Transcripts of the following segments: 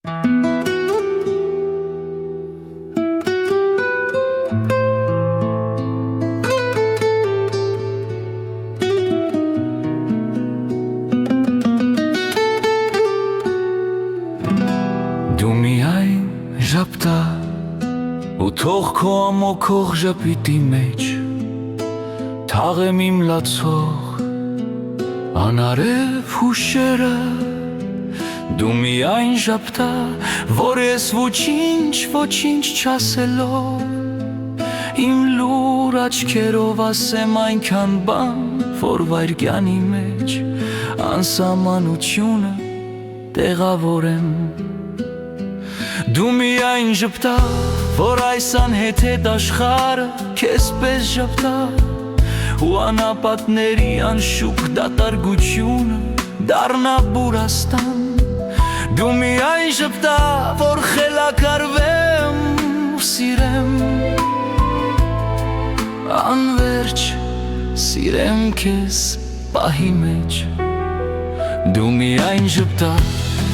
Դու միայն ժապտա ու թող քո ամոքող ժպիտի մեջ թաղեմ իմ լացող անարև հուշերը Դու միայն ժապտա, որ ես ոչինչ չասելով Իմ լուր աչքերով ասեմ այնքան բան, որ վայրկյանի մեջ անսահմանությունը տեղավորեմ Դու միայն ժպտա, որ այս անհեթեթ աշխարհը քեզ պես ժպտա ու անապատների անշուք դատարկությունը դառնա Բուրաստան Դու միայն ժպտա, որ խելագարվեմ ու սիրեմ Անվերջ սիրեմ քեզ պահի մեջ Դու միայն ժպտա,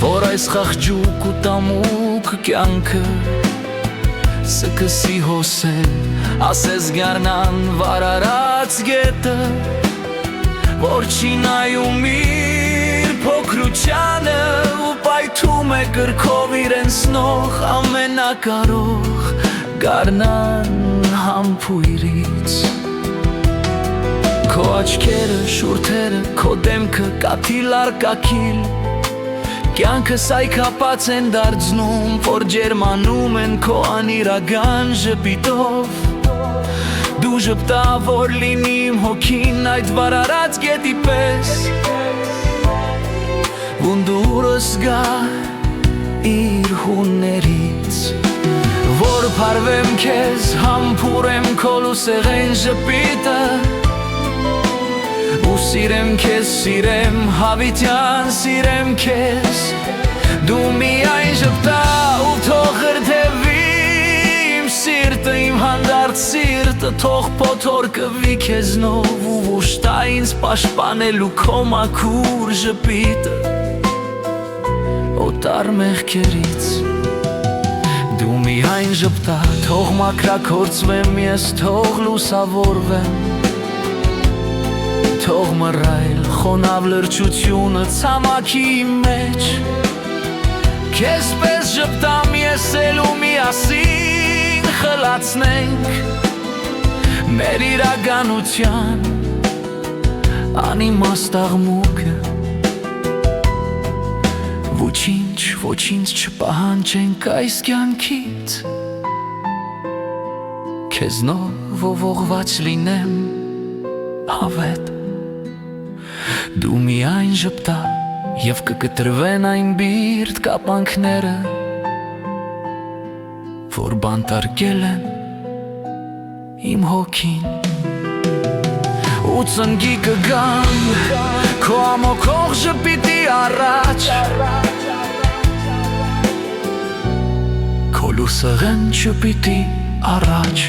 որ այս խղճուկ ու տամուկ կյանքը Սկսի հոսել, ասես գարնան վարարած գետը Որ չի նայում իր փոքրությանը ու պայթում է կրքով իրեն սնող ամենակարող գարնան համբույրից Քո աչքերը, շուրթերը, քո դեմքը կաթիլ առ կաթիլ Կյանքս այքապած են դարձնում, որ ջերմանում են քո անիրական ժպիտով Դու ժպտա, որ լինի իմ հոգին այդ վարարած գետի պես Վունդուրս գա իր հուններից Որ փարվեմ քեզ, համբուրեմ քո լուսեղեն ժպիտը Ու սիրեմ քեզ, սիրեմ հավիտյան, սիրեմ քեզ Դու միայն ժպտա ու թող հրդեվի իմ սիրտը, իմ հանդարտ սիրտը Թող փոթորկվի քեզնով ու ուշտա ինձ պաշտպանելու քո մաքուր ժպիտը Օտար մեղքերից Դու միայն ժպտա, թող մաքրաքործվեմ ես, թող լուսավորվեմ Թող մռայլ խոնավ լրջությունը ցամաքի մեջ Քեզ պես ժպտամ ես էլ ու միասին խլացնենք Մեր իրականության անիմաստ աղմուկը Ոչինչ չպահանջենք այս կյանքից Քեզնով ողողված լինեմ հավետ Դու միայն ժպտա և կկտրվեն այն բիրտ կապանքները Որ բանտարկել են իմ հոգին Ու ծնգի կգան քո ամոքող ժպիտի առաջ Քո լուսեղեն ժպիտի առաջ